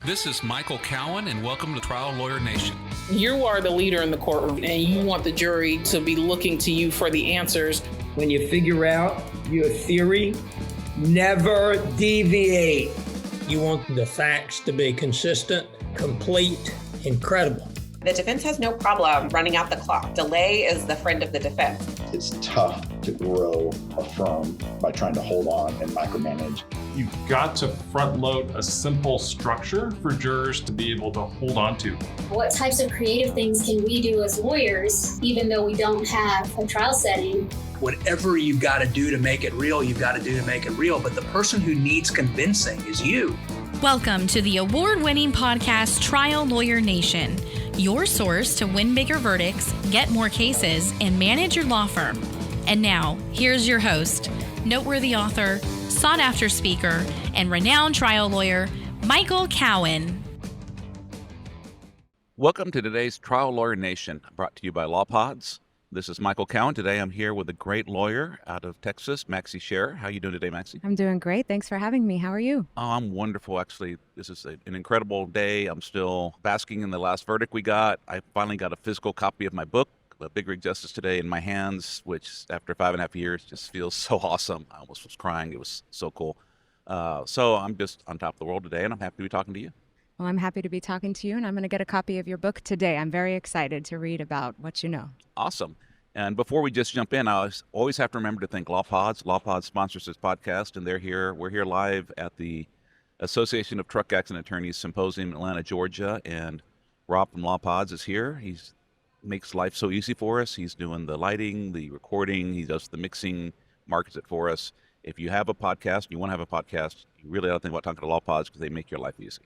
This is Michael Cowen, and welcome to Trial Lawyer Nation. You are the leader in the courtroom, and you want the jury to be looking to you for the answers. When you figure out your theory, never deviate. You want the facts to be consistent, complete, incredible. The defense has no problem running out the clock. Delay is the friend of the defense. It's tough to grow a firm by trying to hold on and micromanage. You've got to front load a simple structure for jurors to be able to hold on to. What types of creative things can we do as lawyers, even though we don't have a trial setting? Whatever you've got to do to make it real, you've got to do to make it real. But the person who needs convincing is you. Welcome to the award-winning podcast Trial Lawyer Nation, your source to win bigger verdicts, get more cases, and manage your law firm. And now, here's your host, noteworthy author, sought-after speaker, and renowned trial lawyer, Michael Cowen. Welcome to today's Trial Lawyer Nation, brought to you by LawPods. This is Michael Cowen. Today I'm here with a great lawyer out of Texas, Maxey Scherr. How are you doing today, Maxey? I'm doing great. Thanks for having me. How are you? Oh, I'm wonderful, actually. This is an incredible day. I'm still basking in the last verdict we got. I finally got a physical copy of my book, The Big Rig Justice, today in my hands, which after 5.5 years just feels so awesome. I almost was crying. It was so cool. So I'm just on top of the world today, and I'm happy to be talking to you. Well, I'm happy to be talking to you, and I'm going to get a copy of your book today. I'm very excited to read about what you know. Awesome. And before we just jump in, I always have to remember to thank LawPods. LawPods sponsors this podcast, and they're here. We're here live at the Association of Truck Accident Attorneys Symposium in Atlanta, Georgia, and Rob from LawPods is here. He makes life so easy for us. He's doing the lighting, the recording. He does the mixing, markets it for us. If you have a podcast, you want to have a podcast, you really ought to think about talking to LawPods because they make your life easy.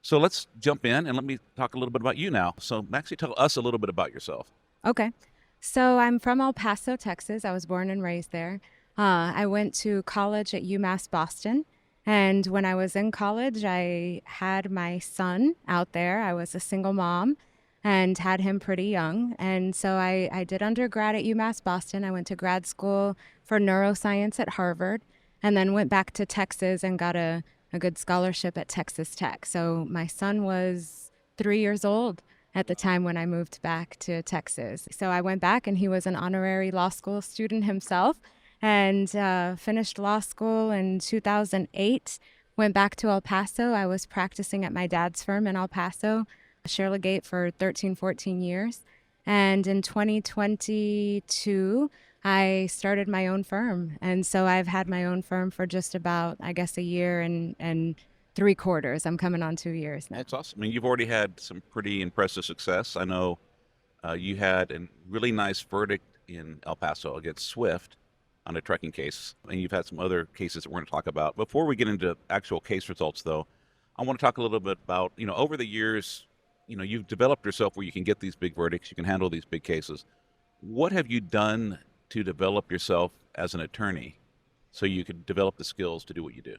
So let's jump in, and let me talk a little bit about you now. So, Maxey, tell us a little bit about yourself. Okay. So I'm from El Paso, Texas. I was born and raised there. I went to college at UMass Boston. And when I was in college, I had my son out there. I was a single mom and had him pretty young. And so I did undergrad at UMass Boston. I went to grad school for neuroscience at Harvard, and then went back to Texas and got a good scholarship at Texas Tech. So my son was 3 years old at the time when I moved back to Texas. So I went back, and he was an honorary law school student himself, and finished law school in 2008, went back to El Paso. I was practicing at my dad's firm in El Paso, Scherr Legate, for 13, 14 years. And in 2022, I started my own firm. And so I've had my own firm for just about, I guess, a year and 3/4. I'm coming on 2 years now. That's awesome. I mean, you've already had some pretty impressive success. I know you had a really nice verdict in El Paso against Swift on a trucking case, and you've had some other cases that we're going to talk about. Before we get into actual case results, though, I want to talk a little bit about, over the years, you've developed yourself where you can get these big verdicts, you can handle these big cases. What have you done to develop yourself as an attorney so you could develop the skills to do what you do?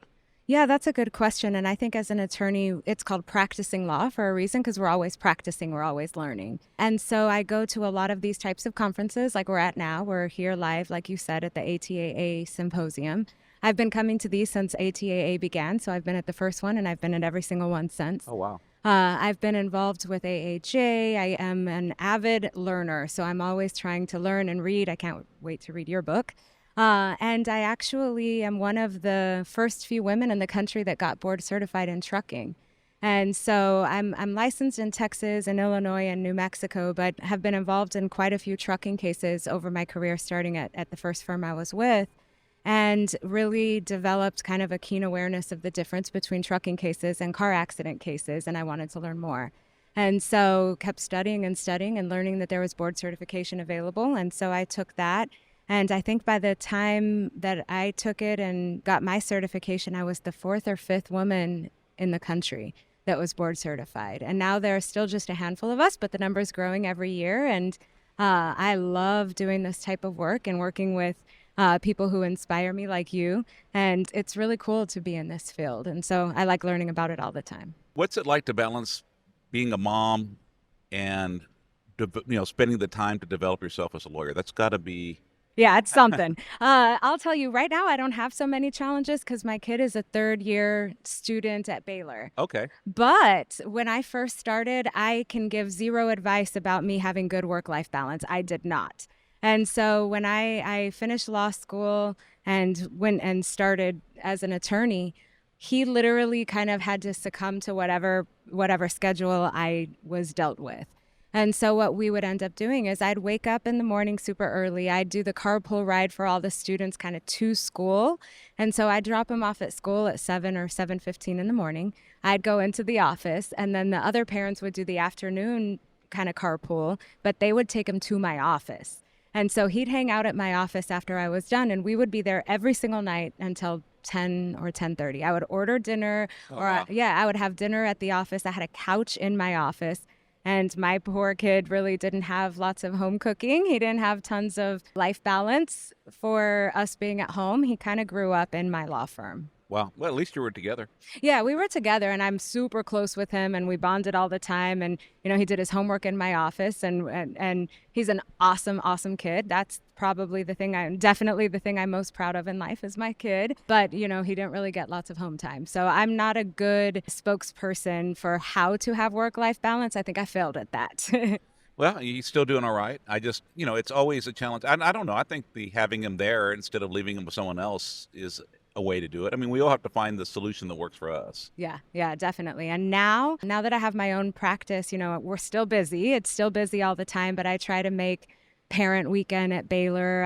Yeah, that's a good question. And I think as an attorney, it's called practicing law for a reason, because we're always practicing, we're always learning. And so I go to a lot of these types of conferences like we're at now. We're here live, like you said, at the ATAA Symposium. I've been coming to these since ATAA began. So I've been at the first one, and I've been at every single one since. Oh, wow. I've been involved with AAJ. I am an avid learner, so I'm always trying to learn and read. I can't wait to read your book. And I actually am one of the first few women in the country that got board certified in trucking. And so I'm licensed in Texas and Illinois and New Mexico, but have been involved in quite a few trucking cases over my career, starting at the first firm I was with, and really developed kind of a keen awareness of the difference between trucking cases and car accident cases, and I wanted to learn more. And so kept studying and learning that there was board certification available, and so I took that. And I think by the time that I took it and got my certification, I was the 4th or 5th woman in the country that was board certified. And now there are still just a handful of us, but the number is growing every year. And I love doing this type of work and working with people who inspire me like you. And it's really cool to be in this field. And so I like learning about it all the time. What's it like to balance being a mom and spending the time to develop yourself as a lawyer? That's got to be Yeah, it's something. I'll tell you right now, I don't have so many challenges because my kid is a third-year student at Baylor. Okay. But when I first started, I can give zero advice about me having good work-life balance. I did not. And so when I finished law school and went and started as an attorney, he literally kind of had to succumb to whatever schedule I was dealt with. And so what we would end up doing is I'd wake up in the morning super early. I'd do the carpool ride for all the students kind of to school. And so I'd drop them off at school at 7 or 7:15 in the morning. I'd go into the office, and then the other parents would do the afternoon kind of carpool, but they would take him to my office. And so he'd hang out at my office after I was done, and we would be there every single night until 10 or 10:30. I would order dinner, I would have dinner at the office. I had a couch in my office. And my poor kid really didn't have lots of home cooking. He didn't have tons of life balance for us being at home. He kind of grew up in my law firm. Wow. Well, at least you were together. Yeah, we were together, and I'm super close with him, and we bonded all the time. And, you know, he did his homework in my office, and he's an awesome, awesome kid. That's probably definitely the thing I'm most proud of in life is my kid. But, you know, he didn't really get lots of home time. So I'm not a good spokesperson for how to have work-life balance. I think I failed at that. Well, he's still doing all right. I just, you know, it's always a challenge. I don't know. I think having him there instead of leaving him with someone else is a way to do it. I mean, we all have to find the solution that works for us. Yeah, definitely. And now that I have my own practice, you know, we're still busy. It's still busy all the time, but I try to make parent weekend at Baylor.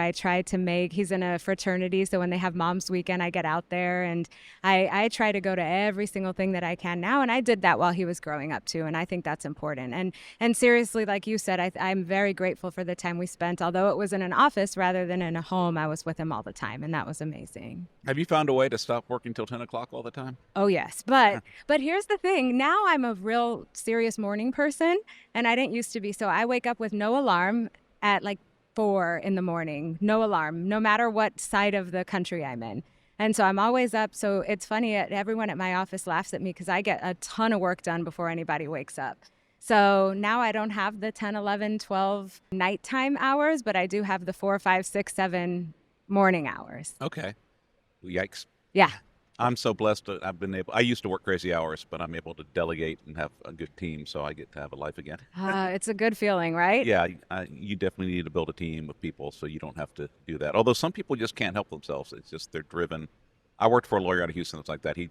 He's in a fraternity, so when they have mom's weekend, I get out there, and I try to go to every single thing that I can now. And I did that while he was growing up too, and I think that's important. And seriously, like you said, I'm very grateful for the time we spent. Although it was in an office rather than in a home, I was with him all the time, and that was amazing. Have you found a way to stop working till 10 o'clock all the time? Oh, yes. But here's the thing. Now I'm a real serious morning person, and I didn't used to be. So I wake up with no alarm at like 4 in the morning, no alarm, no matter what side of the country I'm in. And so I'm always up. So it's funny, everyone at my office laughs at me because I get a ton of work done before anybody wakes up. So now I don't have the 10, 11, 12 nighttime hours, but I do have the 4, 5, 6, 7 morning hours. Okay. Yikes. Yeah. I'm so blessed that I used to work crazy hours, but I'm able to delegate and have a good team, so I get to have a life again. It's a good feeling, right? Yeah, you definitely need to build a team of people so you don't have to do that. Although some people just can't help themselves. It's just they're driven. I worked for a lawyer out of Houston that's like that. He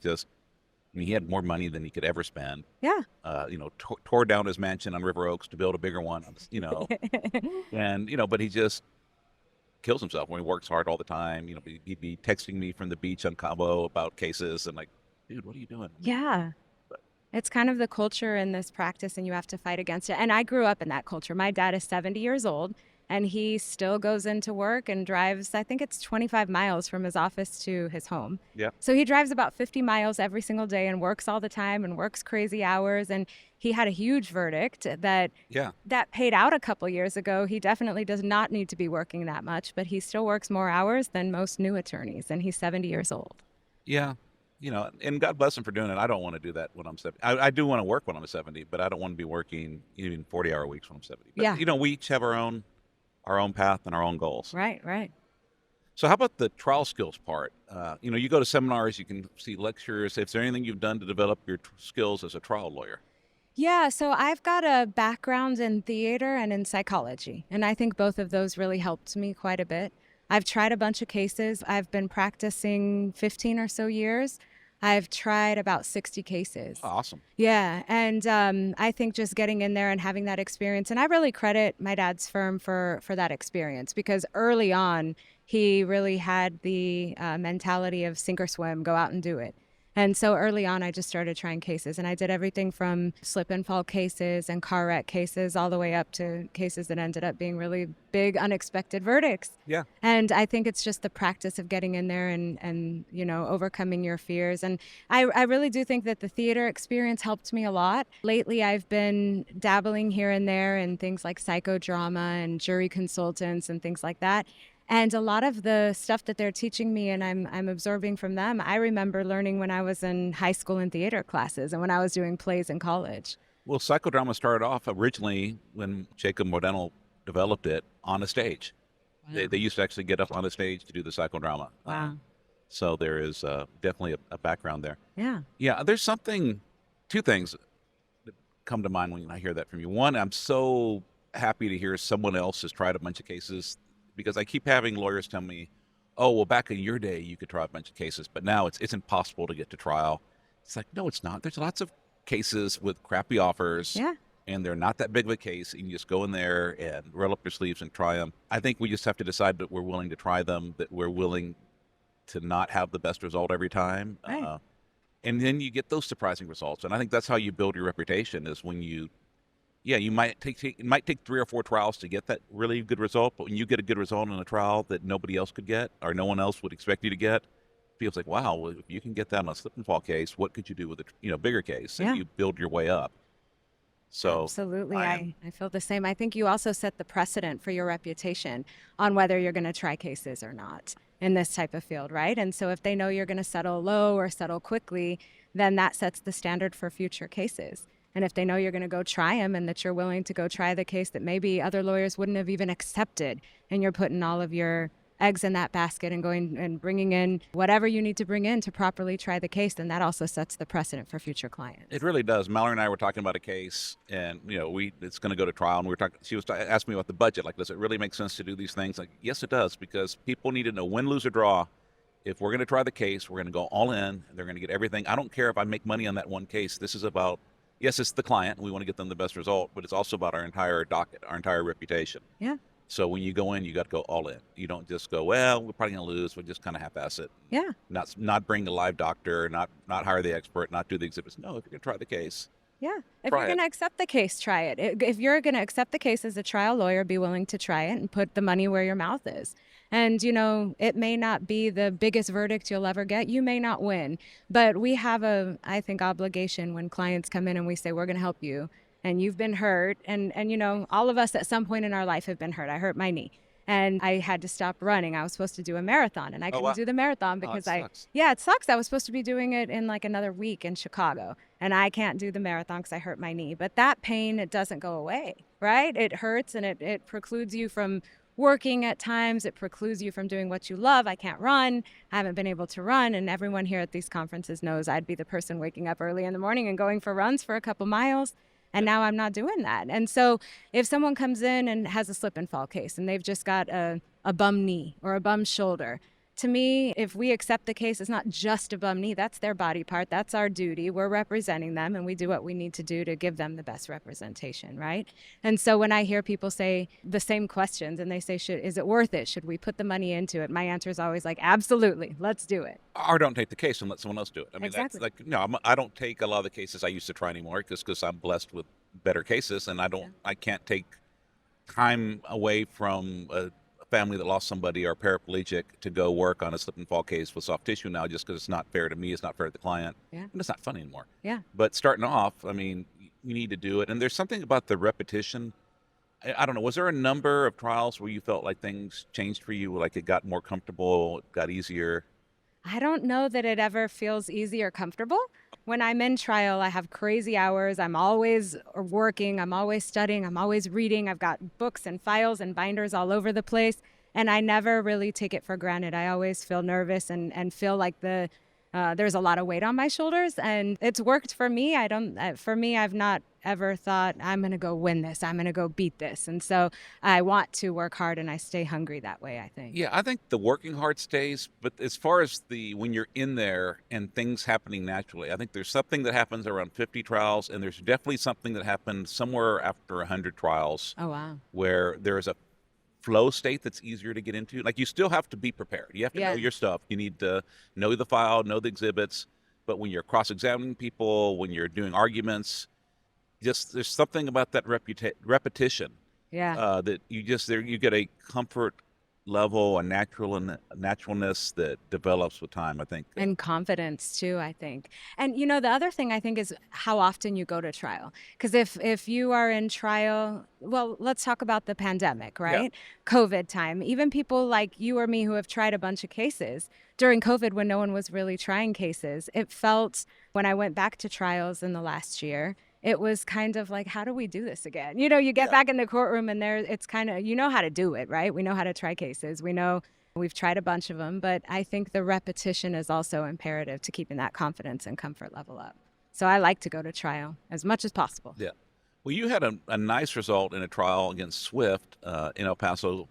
had more money than he could ever spend. Yeah. Tore down his mansion on River Oaks to build a bigger one, and, but he just kills himself when he works hard all the time. He'd be texting me from the beach on Cabo about cases and like, dude, what are you doing? Yeah. It's kind of the culture in this practice, and you have to fight against it. And I grew up in that culture. My dad is 70 years old, and he still goes into work and drives, I think it's 25 miles from his office to his home. Yeah. So he drives about 50 miles every single day and works all the time and works crazy hours. And he had a huge verdict that paid out a couple years ago. He definitely does not need to be working that much, but he still works more hours than most new attorneys, and he's 70 years old. Yeah. And God bless him for doing it. I don't want to do that when I'm 70. I do want to work when I'm 70, but I don't want to be working even 40-hour weeks when I'm 70. But, we each have our own path and our own goals. Right. So how about the trial skills part? You go to seminars, you can see lectures. Is there anything you've done to develop your skills as a trial lawyer? Yeah, so I've got a background in theater and in psychology, and I think both of those really helped me quite a bit. I've tried a bunch of cases. I've been practicing 15 or so years. I've tried about 60 cases. Awesome. Yeah, and I think just getting in there and having that experience, and I really credit my dad's firm for that experience, because early on, he really had the mentality of sink or swim, go out and do it. And so early on, I just started trying cases, and I did everything from slip and fall cases and car wreck cases all the way up to cases that ended up being really big, unexpected verdicts. Yeah. And I think it's just the practice of getting in there and overcoming your fears. And I really do think that the theater experience helped me a lot. Lately, I've been dabbling here and there in things like psychodrama and jury consultants and things like that. And a lot of the stuff that they're teaching me and I'm absorbing from them, I remember learning when I was in high school and theater classes and when I was doing plays in college. Well, psychodrama started off originally when Jacob Moreno developed it on a stage. They used to actually get up on the stage to do the psychodrama. Wow. So there is definitely a background there. Yeah. Yeah, there's two things that come to mind when I hear that from you. One, I'm so happy to hear someone else has tried a bunch of cases, because I keep having lawyers tell me, oh, well, back in your day, you could try a bunch of cases, but now it's impossible to get to trial. It's like, no, it's not. There's lots of cases with crappy offers. Yeah. And they're not that big of a case. You can just go in there and roll up your sleeves and try them. I think we just have to decide that we're willing to try them, that we're willing to not have the best result every time. Right. And then you get those surprising results. And I think that's how you build your reputation, is when you might take it might take 3 or 4 trials to get that really good result. But when you get a good result in a trial that nobody else could get, or no one else would expect you to get, it feels like, wow, well, if you can get that on a slip and fall case, what could you do with a bigger case? Yeah. If you build your way up. So absolutely. I feel the same. I think you also set the precedent for your reputation on whether you're going to try cases or not in this type of field, right? And so if they know you're going to settle low or settle quickly, then that sets the standard for future cases. And if they know you're going to go try them and that you're willing to go try the case that maybe other lawyers wouldn't have even accepted, and you're putting all of your eggs in that basket and going and bringing in whatever you need to bring in to properly try the case, then that also sets the precedent for future clients. it really does. Mallory and I were talking about a case, and it's going to go to trial, and we were talking. She was asking me about the budget. Like, does it really make sense to do these things? Like, yes, it does, because people need to know win, lose, or draw. If we're going to try the case, we're going to go all in. They're going to get everything. I don't care if I make money on that one case. This is about, yes, it's the client. We want to get them the best result, but it's also about our entire docket, our entire reputation. Yeah. So when you go in, you got to go all in. You don't just go, well, we're probably going to lose. We'll just kind of half-ass it. Yeah. Not bring the live doctor, not hire the expert, not do the exhibits. No, if you're going to try the case. Yeah. If Try you're going to accept the case, try it. If you're going to accept the case as a trial lawyer, be willing to try it and put the money where your mouth is. And, it may not be the biggest verdict you'll ever get. You may not win. But we have I think, obligation when clients come in and we say, we're going to help you. And you've been hurt. And all of us at some point in our life have been hurt. I hurt my knee. And I had to stop running. I was supposed to do a marathon, and I couldn't do the marathon because it sucks. I was supposed to be doing it in like another week in Chicago, and I can't do the marathon because I hurt my knee. But that pain, it doesn't go away, right? It hurts, and it precludes you from working at times. It precludes you from doing what you love. I can't run. I haven't been able to run. And everyone here at these conferences knows I'd be the person waking up early in the morning and going for runs for a couple miles. And now I'm not doing that. And so if someone comes in and has a slip and fall case and they've just got a bum knee or a bum shoulder, to me, if we accept the case, it's not just a bum knee. That's their body part. That's our duty. We're representing them, and we do what we need to do to give them the best representation, right? And so when I hear people say the same questions and they say, is it worth it? Should we put the money into it? My answer is always like, absolutely. Let's do it. Or don't take the case and let someone else do it. I mean, Exactly. that's like, no, I don't take a lot of the cases I used to try anymore because I'm blessed with better cases, and I can't take time away from a family that lost somebody or paraplegic to go work on a slip and fall case with soft tissue now, just because it's not fair to me, it's not fair to the client, and it's not fun anymore. Yeah. But starting off, I mean, you need to do it, and there's something about the repetition. I don't know, was there a number of trials where you felt like things changed for you, like it got more comfortable, it got easier? I don't know that it ever feels easy or comfortable. When I'm in trial, I have crazy hours. I'm always working. I'm always studying. I'm always reading. I've got books and files and binders all over the place. And I never really take it for granted. I always feel nervous and feel like there's a lot of weight on my shoulders. And it's worked for me. I've not ever thought, I'm going to go win this. I'm going to go beat this. And so I want to work hard, and I stay hungry that way, I think. Yeah, I think the working hard stays, but as far as when you're in there and things happening naturally, I think there's something that happens around 50 trials, and there's definitely something that happens somewhere after 100 trials. Oh, wow. Where there's a flow state that's easier to get into. Like, you still have to be prepared. You have to know your stuff. You need to know the file, know the exhibits. But when you're cross-examining people, when you're doing arguments, there's something about that repetition. Yeah. That you get a comfort level, a naturalness that develops with time, I think. And confidence too, I think. And the other thing I think is how often you go to trial. Because if you are in trial, well, let's talk about the pandemic, right? Yeah. COVID time. Even people like you or me who have tried a bunch of cases during COVID when no one was really trying cases, it felt when I went back to trials in the last year, it was kind of like, how do we do this again? You know, you get back in the courtroom and it's kind of, you know how to do it, right? We know how to try cases. We know we've tried a bunch of them, but I think the repetition is also imperative to keeping that confidence and comfort level up. So I like to go to trial as much as possible. Yeah. Well, you had a nice result in a trial against Swift in El Paso.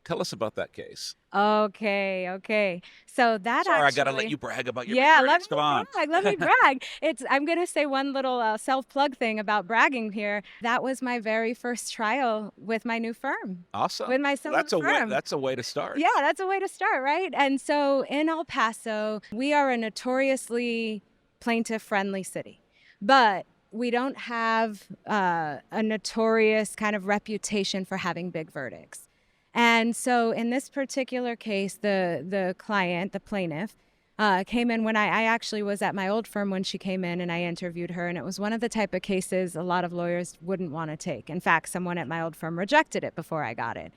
Tell us about that case. Okay. So that Sorry, actually, I got to let you brag about your yeah, victories. Come on. let me brag. I'm going to say one little self-plug thing about bragging here. That was my very first trial with my new firm. Awesome. With my solo firm. That's a way to start. Yeah, that's a way to start, right? And so in El Paso, we are a notoriously plaintiff-friendly city, but we don't have a notorious kind of reputation for having big verdicts. And so in this particular case, the client, the plaintiff, came in when I actually was at my old firm when she came in, and I interviewed her. And it was one of the type of cases a lot of lawyers wouldn't want to take. In fact, someone at my old firm rejected it before I got it.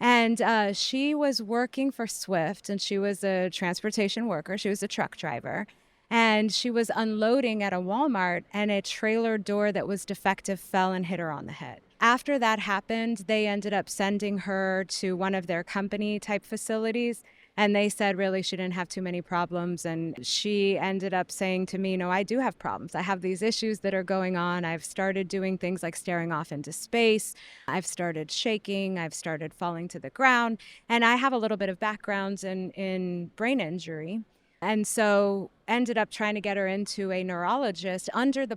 And she was working for Swift, and she was a transportation worker. She was a truck driver. And she was unloading at a Walmart, and a trailer door that was defective fell and hit her on the head. After that happened, they ended up sending her to one of their company type facilities, and they said really she didn't have too many problems. And she ended up saying to me, no, I do have problems. I have these issues that are going on. I've started doing things like staring off into space. I've started shaking. I've started falling to the ground. And I have a little bit of background in brain injury. And so ended up trying to get her into a neurologist under the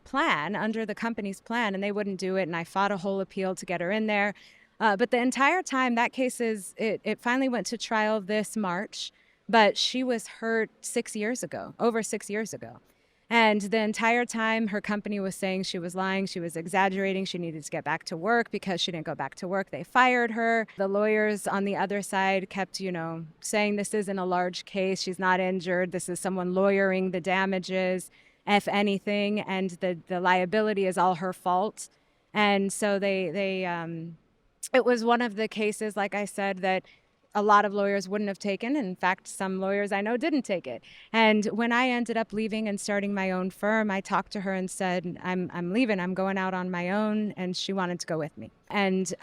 company's plan, and they wouldn't do it. And I fought a whole appeal to get her in there. But the entire time, that case it finally went to trial this March, but she was hurt over 6 years ago. And the entire time, her company was saying she was lying, she was exaggerating, she needed to get back to work. Because she didn't go back to work, they fired her. The lawyers on the other side kept, saying this isn't a large case, she's not injured, this is someone lawyering the damages, if anything, and the liability is all her fault. And so it was one of the cases, like I said, that a lot of lawyers wouldn't have taken. In fact, some lawyers I know didn't take it. And when I ended up leaving and starting my own firm, I talked to her and said, I'm leaving, I'm going out on my own. And she wanted to go with me. And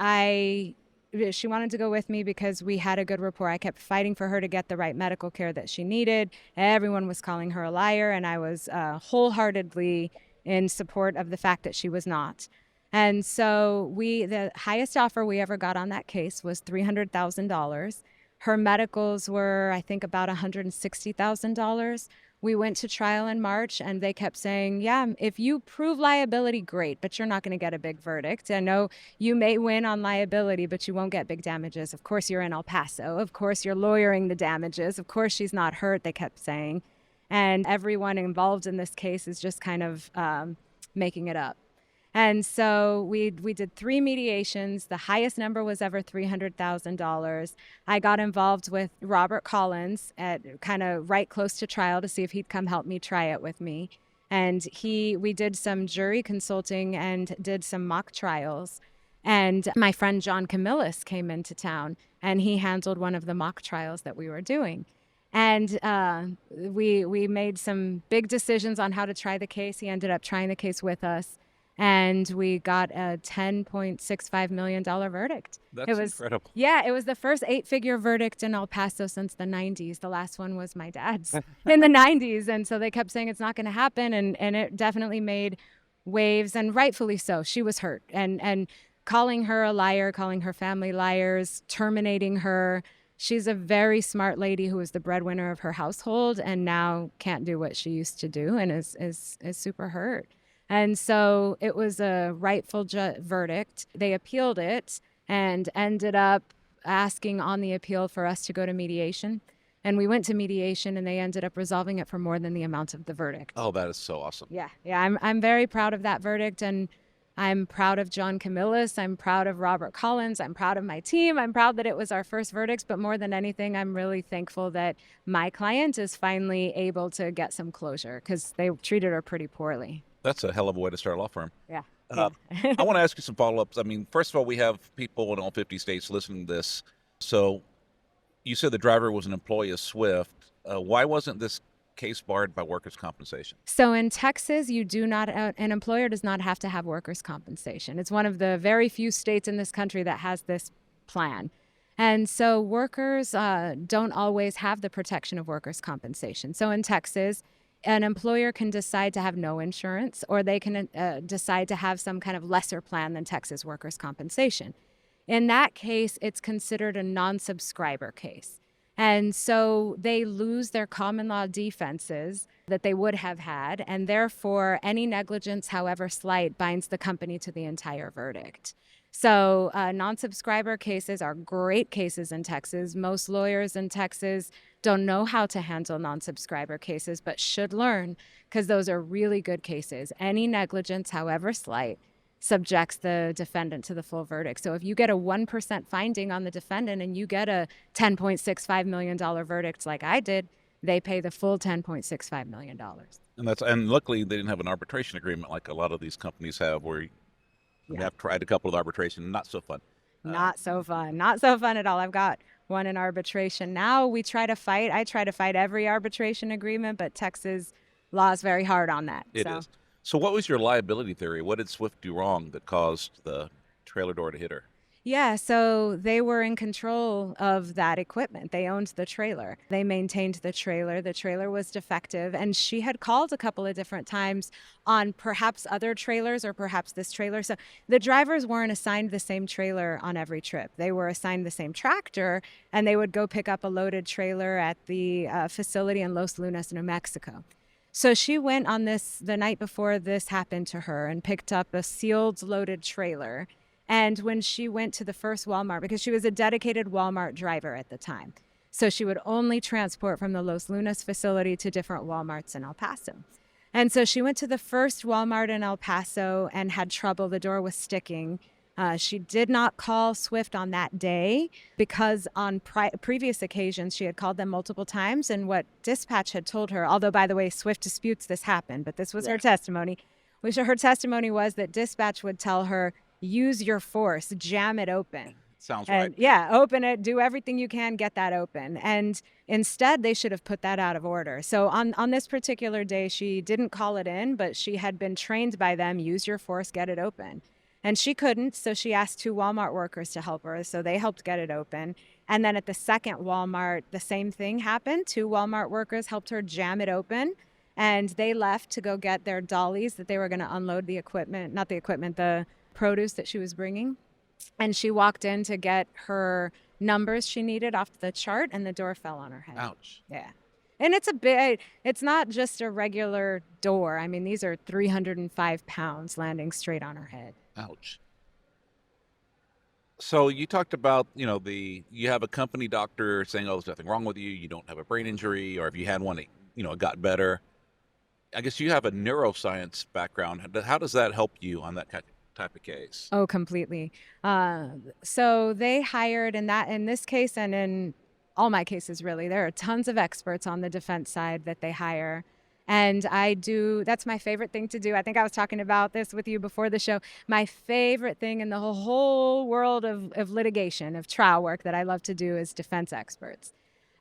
she wanted to go with me because we had a good rapport. I kept fighting for her to get the right medical care that she needed. Everyone was calling her a liar, and I was wholeheartedly in support of the fact that she was not. And so the highest offer we ever got on that case was $300,000. Her medicals were, I think, about $160,000. We went to trial in March, and they kept saying, yeah, if you prove liability, great, but you're not going to get a big verdict. I know you may win on liability, but you won't get big damages. Of course, you're in El Paso. Of course, you're lawyering the damages. Of course, she's not hurt, they kept saying. And everyone involved in this case is just kind of making it up. And so we did 3 mediations. The highest number was ever $300,000. I got involved with Robert Collins at kind of right close to trial to see if he'd come help me try it with me. And we did some jury consulting and did some mock trials. And my friend John Camillus came into town, and he handled one of the mock trials that we were doing. And we made some big decisions on how to try the case. He ended up trying the case with us. And we got a $10.65 million verdict. That's incredible. Yeah, it was the first 8-figure verdict in El Paso since the 90s. The last one was my dad's in the 90s. And so they kept saying it's not going to happen. And it definitely made waves, and rightfully so. She was hurt. And calling her a liar, calling her family liars, terminating her. She's a very smart lady who was the breadwinner of her household and now can't do what she used to do and is super hurt. And so it was a rightful verdict. They appealed it and ended up asking on the appeal for us to go to mediation. And we went to mediation, and they ended up resolving it for more than the amount of the verdict. Oh, that is so awesome. Yeah. I'm very proud of that verdict, and I'm proud of John Camillus. I'm proud of Robert Collins. I'm proud of my team. I'm proud that it was our first verdict, but more than anything, I'm really thankful that my client is finally able to get some closure because they treated her pretty poorly. That's a hell of a way to start a law firm. Yeah. I want to ask you some follow-ups. I mean, first of all, we have people in all 50 states listening to this. So you said the driver was an employee of Swift. Why wasn't this case barred by workers' compensation? So in Texas, you do not, an employer does not have to have workers' compensation. It's one of the very few states in this country that has this plan. And so workers don't always have the protection of workers' compensation. So in Texas, an employer can decide to have no insurance, or they can decide to have some kind of lesser plan than Texas workers' compensation. In that case, it's considered a non-subscriber case. And so they lose their common law defenses that they would have had, and therefore any negligence, however slight, binds the company to the entire verdict. So non-subscriber cases are great cases in Texas. Most lawyers in Texas don't know how to handle non-subscriber cases, but should learn, because those are really good cases. Any negligence, however slight, subjects the defendant to the full verdict. So if you get a 1% finding on the defendant and you get a $10.65 million verdict like I did, they pay the full $10.65 million. And luckily they didn't have an arbitration agreement like a lot of these companies have, where you have tried a couple of arbitration. Not so fun. Not so fun. Not so fun at all. I've got one in arbitration now. I try to fight every arbitration agreement, but Texas law is very hard on that. It is. So what was your liability theory? What did Swift do wrong that caused the trailer door to hit her? Yeah, so they were in control of that equipment. They owned the trailer. They maintained the trailer. The trailer was defective, and she had called a couple of different times on perhaps other trailers or perhaps this trailer. So the drivers weren't assigned the same trailer on every trip. They were assigned the same tractor, and they would go pick up a loaded trailer at the facility in Los Lunas, New Mexico. So she went on the night before this happened to her, and picked up a sealed loaded trailer. And when she went to the first Walmart, because she was a dedicated Walmart driver at the time, so she would only transport from the Los Lunas facility to different Walmarts in El Paso. And so she went to the first Walmart in El Paso and had trouble. The door was sticking. She did not call Swift on that day, because on previous occasions she had called them multiple times. And what dispatch had told her, although, by the way, Swift disputes this happened, but this was her testimony, which her testimony was that dispatch would tell her, use your force, jam it open. Sounds right. Yeah, open it, do everything you can, get that open. And instead, they should have put that out of order. So on this particular day, she didn't call it in, but she had been trained by them, use your force, get it open. And she couldn't, so she asked 2 Walmart workers to help her, so they helped get it open. And then at the second Walmart, the same thing happened. 2 Walmart workers helped her jam it open, and they left to go get their dollies that they were going to unload the equipment, not the equipment, the produce that she was bringing. And she walked in to get her numbers she needed off the chart, and the door fell on her head. Ouch. Yeah. And it's not just a regular door. I mean, these are 305 pounds landing straight on her head. Ouch. So you talked about, you have a company doctor saying, oh, there's nothing wrong with you. You don't have a brain injury, or if you had one, it got better. I guess you have a neuroscience background. How does that help you on that type of case? Oh, completely. So they hired in this case, and in all my cases, really, there are tons of experts on the defense side that they hire. And that's my favorite thing to do. I think I was talking about this with you before the show. My favorite thing in the whole world of litigation, of trial work that I love to do, is defense experts.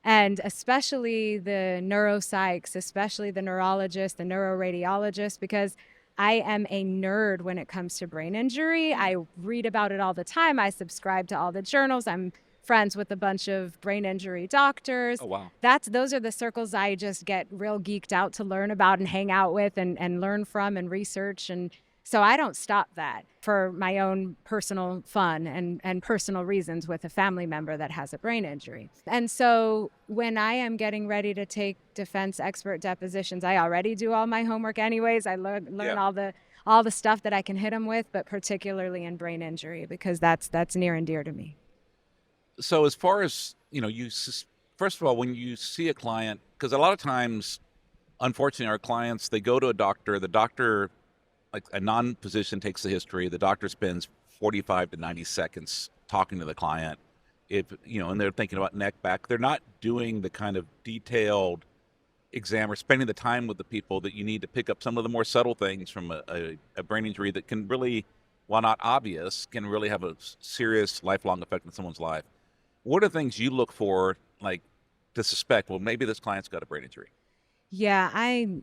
And especially the neuropsychs, especially the neurologists, the neuroradiologists, because I am a nerd when it comes to brain injury. I read about it all the time. I subscribe to all the journals. I'm friends with a bunch of brain injury doctors. Oh, wow. Those are the circles I just get real geeked out to learn about and hang out with and learn from and research. And so I don't stop that for my own personal fun and personal reasons with a family member that has a brain injury. And so when I am getting ready to take defense expert depositions, I already do all my homework anyways. I learn all the stuff that I can hit them with, but particularly in brain injury, because that's near and dear to me. So as far as, first of all, when you see a client, because a lot of times, unfortunately, our clients, they go to a doctor, the doctor, like a non-physician, takes the history, the doctor spends 45 to 90 seconds talking to the client, and they're thinking about neck, back. They're not doing the kind of detailed exam or spending the time with the people that you need to pick up some of the more subtle things from a brain injury that can really, while not obvious, can really have a serious lifelong effect on someone's life. What are things you look for, like, to suspect, well, maybe this client's got a brain injury? Yeah,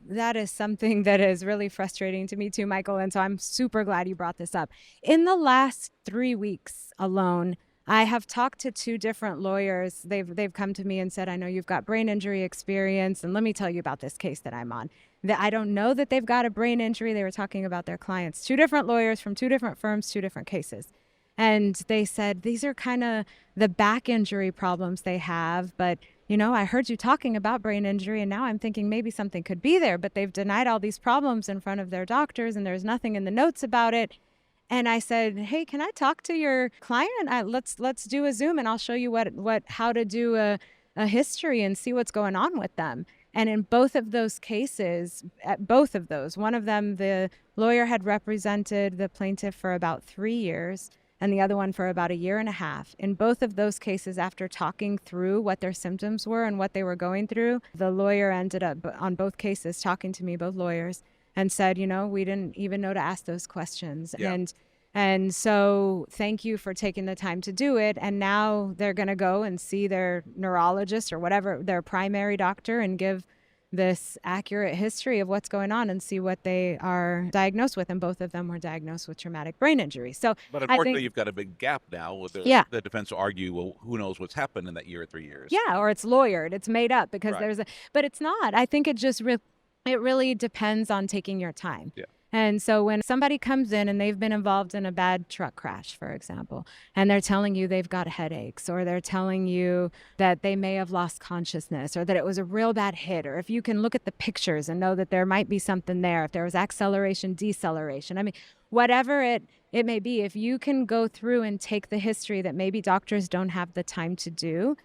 that is something that is really frustrating to me too, Michael. And so I'm super glad you brought this up. In the last 3 weeks alone, I have talked to 2 different lawyers. They've come to me and said, I know you've got brain injury experience, and let me tell you about this case that I'm on. That I don't know that they've got a brain injury. They were talking about their clients. 2 different lawyers from 2 different firms, 2 different cases. And they said, these are kind of the back injury problems they have, but I heard you talking about brain injury, and now I'm thinking maybe something could be there, but they've denied all these problems in front of their doctors, and there's nothing in the notes about it. And I said, hey, can I talk to your client? Let's do a Zoom, and I'll show you how to do a history and see what's going on with them. And in both of those cases, at both of those, one of them, the lawyer had represented the plaintiff for about 3 years, and the other one for about 1.5 years. In both of those cases, after talking through what their symptoms were and what they were going through, the lawyer ended up, on both cases, talking to me, both lawyers, and said, we didn't even know to ask those questions. Yeah. And so thank you for taking the time to do it. And now they're going to go and see their neurologist or whatever, their primary doctor, and give this accurate history of what's going on and see what they are diagnosed with. And both of them were diagnosed with traumatic brain injury. So, but unfortunately, you've got a big gap now. With the defense will argue, well, who knows what's happened in that year or 3 years? Yeah, or it's lawyered, it's made up because Right. but it's not. I think it just it really depends on taking your time. Yeah. And so when somebody comes in and they've been involved in a bad truck crash, for example, and they're telling you they've got headaches, or they're telling you that they may have lost consciousness, or that it was a real bad hit, or if you can look at the pictures and know that there might be something there, if there was acceleration, deceleration, I mean, whatever it may be, if you can go through and take the history that maybe doctors don't have the time to do.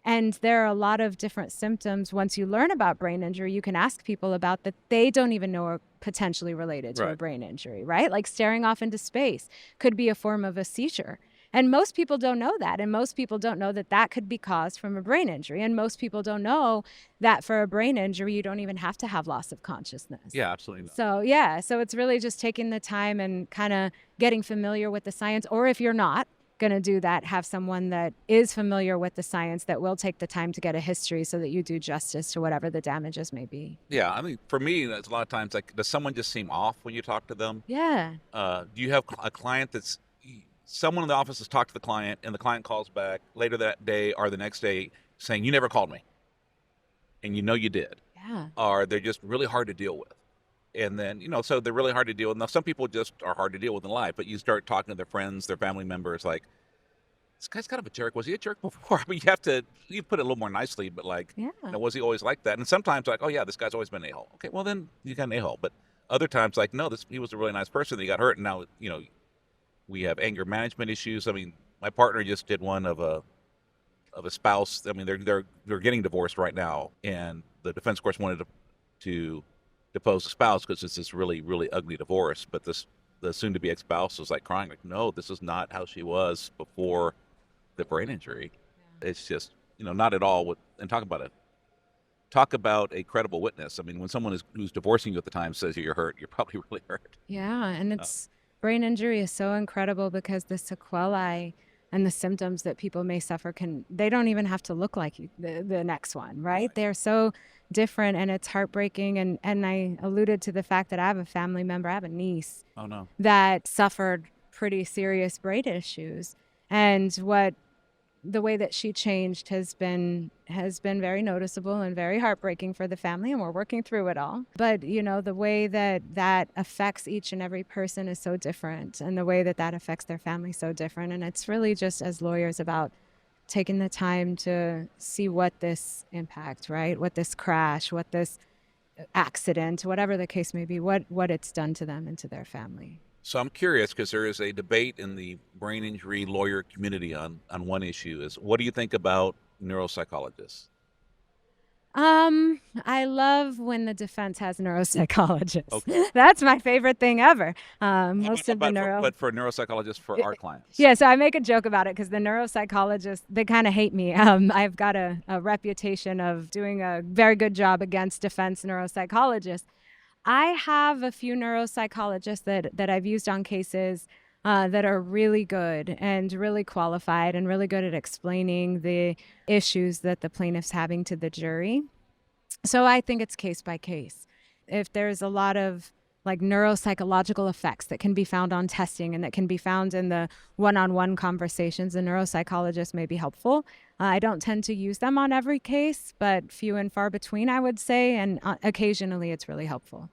And there are a lot of different symptoms. Once you learn about brain injury, you can ask people about that they don't even know are potentially related to a brain injury, right? Like staring off into space could be a form of a seizure. And most people don't know that. And most people don't know that that could be caused from a brain injury. And most people don't know that for a brain injury, you don't even have to have loss of consciousness. Yeah, absolutely not. So it's really just taking the time and kind of getting familiar with the science. Or if you're not going to do that, have someone that is familiar with the science that will take the time to get a history so that you do justice to whatever the damages may be. Yeah, I mean, for me, it's a lot of times like, does someone just seem off when you talk to them? Yeah. Do you have a client that's someone in the office has talked to the client, and the client calls back later that day or the next day saying, you never called me, and you did. Yeah. Or they're just really hard to deal with. And then, so they're really hard to deal with. Now, some people just are hard to deal with in life, but you start talking to their friends, their family members, like, this guy's kind of a jerk. Was he a jerk before? I mean, you put it a little more nicely, but like, was he always like that? And sometimes like, oh yeah, this guy's always been an a-hole. Okay, well then you got an a-hole. But other times like, no, he was a really nice person. He got hurt, and now, we have anger management issues. I mean, my partner just did one of a spouse. I mean, they're getting divorced right now, and the defense, of course, wanted to depose the spouse because it's this really, really ugly divorce. But the soon-to-be ex-spouse was like crying, like, no, this is not how she was before the brain injury. Yeah. It's just, not at all. And talk about a credible witness. I mean, when someone who's divorcing you at the time says you're hurt, you're probably really hurt. Yeah, and brain injury is so incredible because the sequelae and the symptoms that people may suffer they don't even have to look like the next one, right? They're so different, and it's heartbreaking. And I alluded to the fact that I have a family member, I have a niece that suffered pretty serious brain issues. And the way that she changed has been very noticeable and very heartbreaking for the family, and we're working through it all. But, the way that affects each and every person is so different, and the way that affects their family so different. And it's really just, as lawyers, about taking the time to see what this impact, right? What this crash, what this accident, whatever the case may be, what it's done to them and to their family. So I'm curious, because there is a debate in the brain injury lawyer community on one issue, is what do you think about neuropsychologists? I love when the defense has neuropsychologists. Okay. That's my favorite thing ever. But for neuropsychologists, for our clients. Yeah, so I make a joke about it because the neuropsychologists, they kind of hate me. I've got a reputation of doing a very good job against defense neuropsychologists. I have a few neuropsychologists that I've used on cases that are really good and really qualified and really good at explaining the issues that the plaintiff's having to the jury. So I think it's case by case. If there's a lot of like neuropsychological effects that can be found on testing and that can be found in the one-on-one conversations, the neuropsychologist may be helpful. I don't tend to use them on every case, but few and far between, I would say, and occasionally it's really helpful.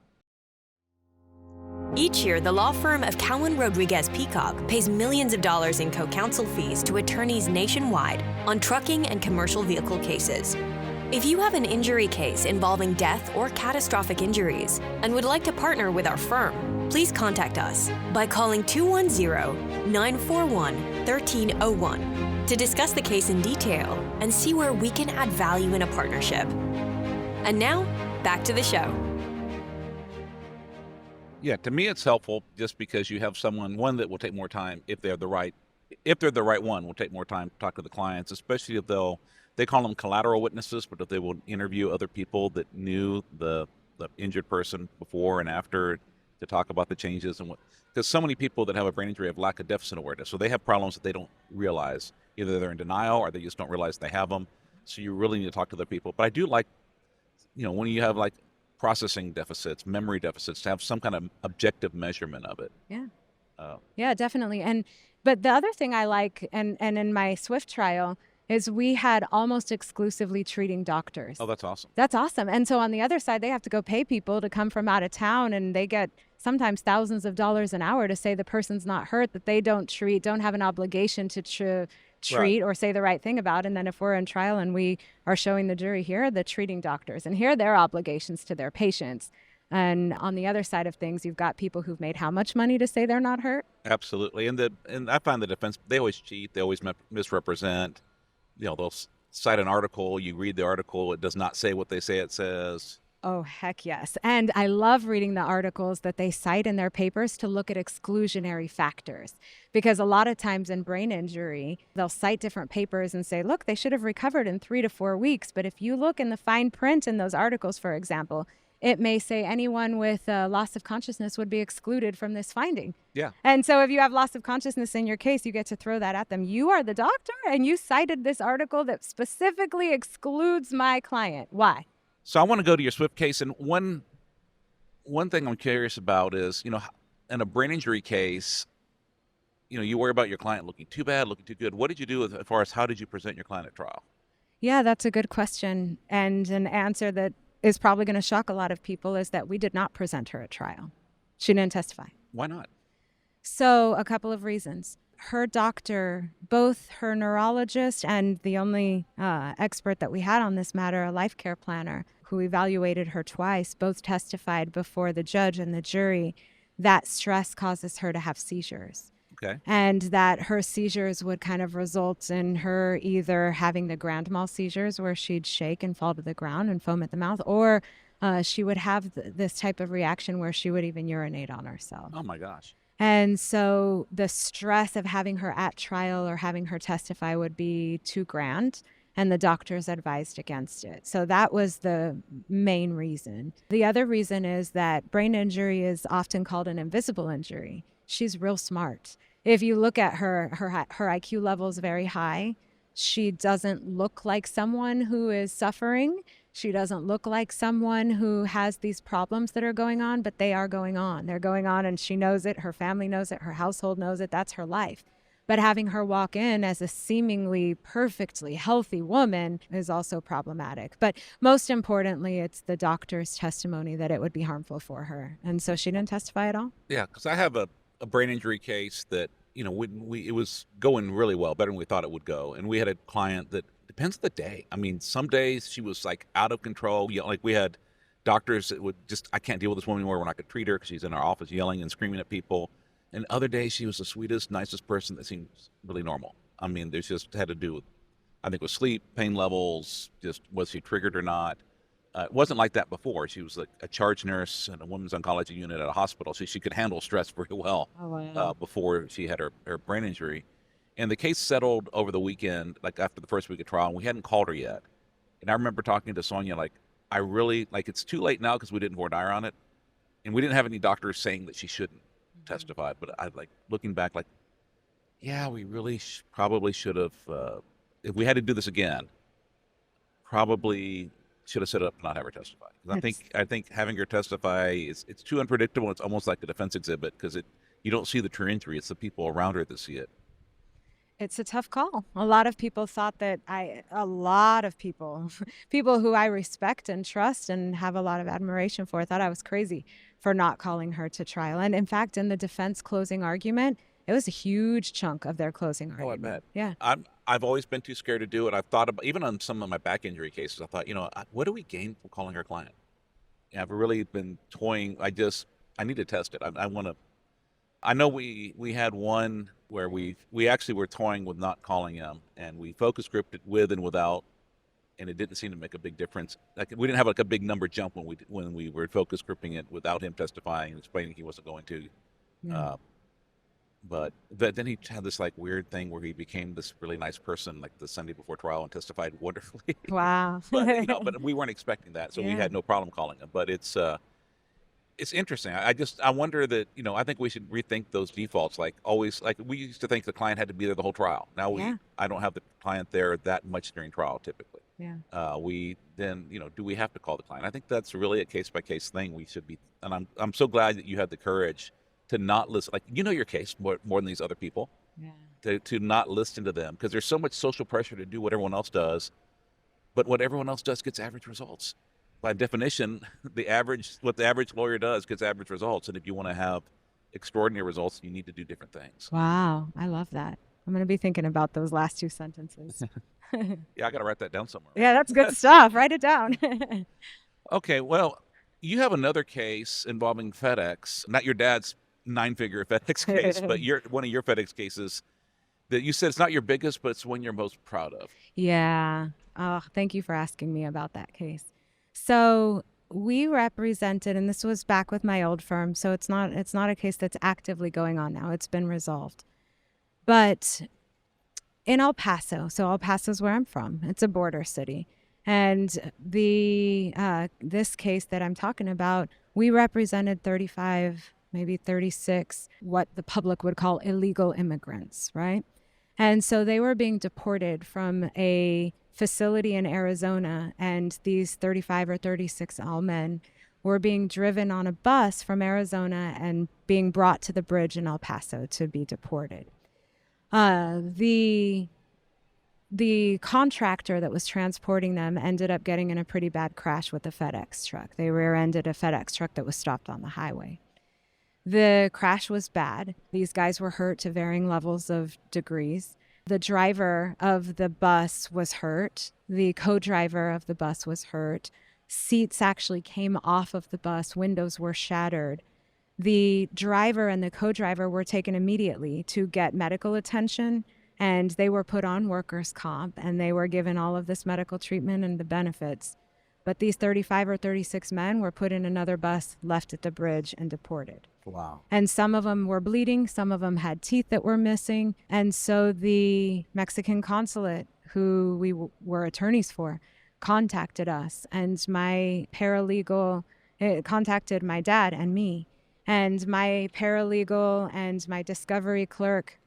Each year, the law firm of Cowen Rodriguez Peacock pays millions of dollars in co-counsel fees to attorneys nationwide on trucking and commercial vehicle cases. If you have an injury case involving death or catastrophic injuries and would like to partner with our firm, please contact us by calling 210-941-1301 to discuss the case in detail and see where we can add value in a partnership. And now, back to the show. Yeah, to me it's helpful just because you have one that will take more time if they're the right one, will take more time to talk to the clients, especially if they call them collateral witnesses, but if they will interview other people that knew the injured person before and after to talk about the changes and because so many people that have a brain injury have lack of deficit awareness. So they have problems that they don't realize. Either they're in denial or they just don't realize they have them. So you really need to talk to other people. But I do like, when you have like processing deficits, memory deficits, to have some kind of objective measurement of it. Yeah. Yeah, definitely. But the other thing I like, and in my Swift trial, is we had almost exclusively treating doctors. Oh, that's awesome. That's awesome. And so on the other side, they have to go pay people to come from out of town, and they get sometimes thousands of dollars an hour to say the person's not hurt, that they don't have an obligation to treat Right. or say the right thing about. And then if we're in trial and we are showing the jury, here are the treating doctors, and here are their obligations to their patients. And on the other side of things, you've got people who've made how much money to say they're not hurt? Absolutely. And I find the defense, they always cheat. They always misrepresent. They'll cite an article. You read the article. It does not say what they say it says. Oh, heck yes. And I love reading the articles that they cite in their papers to look at exclusionary factors. Because a lot of times in brain injury, they'll cite different papers and say, look, they should have recovered in 3 to 4 weeks. But if you look in the fine print in those articles, for example, it may say anyone with loss of consciousness would be excluded from this finding. Yeah. And so if you have loss of consciousness in your case, you get to throw that at them. You are the doctor, and you cited this article that specifically excludes my client. Why? So I want to go to your Swift case. And one thing I'm curious about is, in a brain injury case, you worry about your client looking too bad, looking too good. What did you do as far as how did you present your client at trial? Yeah, that's a good question. And an answer that is probably going to shock a lot of people is that we did not present her at trial. She didn't testify. Why not? So a couple of reasons. Her doctor, both her neurologist and the only expert that we had on this matter, a life care planner, who evaluated her twice, both testified before the judge and the jury that stress causes her to have seizures. Okay. And that her seizures would kind of result in her either having the grand mal seizures where she'd shake and fall to the ground and foam at the mouth, or she would have this type of reaction where she would even urinate on herself. Oh, my gosh. And so the stress of having her at trial or having her testify would be too grand, and the doctors advised against it. So that was the main reason. The other reason is that brain injury is often called an invisible injury. She's real smart. If you look at her IQ level is very high. She doesn't look like someone who is suffering. She doesn't look like someone who has these problems that are going on, but they are going on. They're going on, and she knows it. Her family knows it. Her household knows it. That's her life. But having her walk in as a seemingly perfectly healthy woman is also problematic. But most importantly, it's the doctor's testimony that it would be harmful for her. And so she didn't testify at all? Yeah, because I have a brain injury case that, it was going really well, better than we thought it would go. And we had a client that depends on the day. I mean, some days she was like out of control. Like we had doctors that would just, I can't deal with this woman anymore. We're not going to treat her because she's in our office yelling and screaming at people. And other days she was the sweetest, nicest person that seems really normal. I mean, there's just had to do with, I think, with sleep, pain levels, just was she triggered or not. It wasn't like that before. She was like a charge nurse in a women's oncology unit at a hospital, so she could handle stress very well. Oh, wow. Before she had her brain injury. And the case settled over the weekend, like after the first week of trial, and we hadn't called her yet. And I remember talking to Sonia, like, I really, like, it's too late now because we didn't voir dire on it. And we didn't have any doctors saying that she shouldn't testify. But I, like, looking back, like, yeah, we really probably should have, if we had to do this again, probably should have set it up to not have her testify. 'Cause I think having her testify it's too unpredictable. It's almost like a defense exhibit because you don't see the true injury. It's the people around her that see it. It's a tough call. A lot of people thought that a lot of people, people who I respect and trust and have a lot of admiration for, thought I was crazy for not calling her to trial. And in fact, in the defense closing argument, it was a huge chunk of their closing argument. Oh, I bet. Yeah. I've always been too scared to do it. I've thought about, even on some of my back injury cases, I thought, what do we gain from calling our client? Yeah, I've really been toying. I need to test it. I know we had one where we actually were toying with not calling him, and we focus grouped it with and without, and it didn't seem to make a big difference. Like we didn't have like a big number jump when we were focus grouping it without him testifying and explaining he wasn't going to. Yeah. But then he had this like weird thing where he became this really nice person like the Sunday before trial and testified wonderfully. Wow. but we weren't expecting that, so we had no problem calling him. But it's interesting. I wonder that, I think we should rethink those defaults. Like always, like we used to think the client had to be there the whole trial. Now I don't have the client there that much during trial typically. Yeah. We then, do we have to call the client? I think that's really a case by case thing. We should be, and I'm so glad that you had the courage to not listen. Like, your case more than these other people. Yeah. To not listen to them because there's so much social pressure to do what everyone else does, but what everyone else does gets average results. By definition, what the average lawyer does gets average results. And if you want to have extraordinary results, you need to do different things. Wow. I love that. I'm going to be thinking about those last two sentences. Yeah, I got to write that down somewhere. Yeah, that's good stuff. Write it down. Okay, well, you have another case involving FedEx, not your dad's 9-figure FedEx case, but one of your FedEx cases that you said it's not your biggest, but it's one you're most proud of. Yeah. Oh, thank you for asking me about that case. So we represented, and this was back with my old firm, so it's not a case that's actively going on now. It's been resolved. But in El Paso, so El Paso is where I'm from. It's a border city. And this case that I'm talking about, we represented 35, maybe 36, what the public would call illegal immigrants, right? And so they were being deported from a facility in Arizona, and these 35 or 36 all men were being driven on a bus from Arizona and being brought to the bridge in El Paso to be deported. The contractor that was transporting them ended up getting in a pretty bad crash with a FedEx truck. They rear-ended a FedEx truck that was stopped on the highway. The crash was bad. These guys were hurt to varying levels of degrees. The driver of the bus was hurt. The co-driver of the bus was hurt. Seats actually came off of the bus. Windows were shattered. The driver and the co-driver were taken immediately to get medical attention, and they were put on workers' comp, and they were given all of this medical treatment and the benefits. But these 35 or 36 men were put in another bus, left at the bridge, and deported. Wow. And some of them were bleeding. Some of them had teeth that were missing. And so the Mexican consulate, who we were attorneys for, contacted us. And my paralegal contacted my dad and me. And my paralegal and my discovery clerk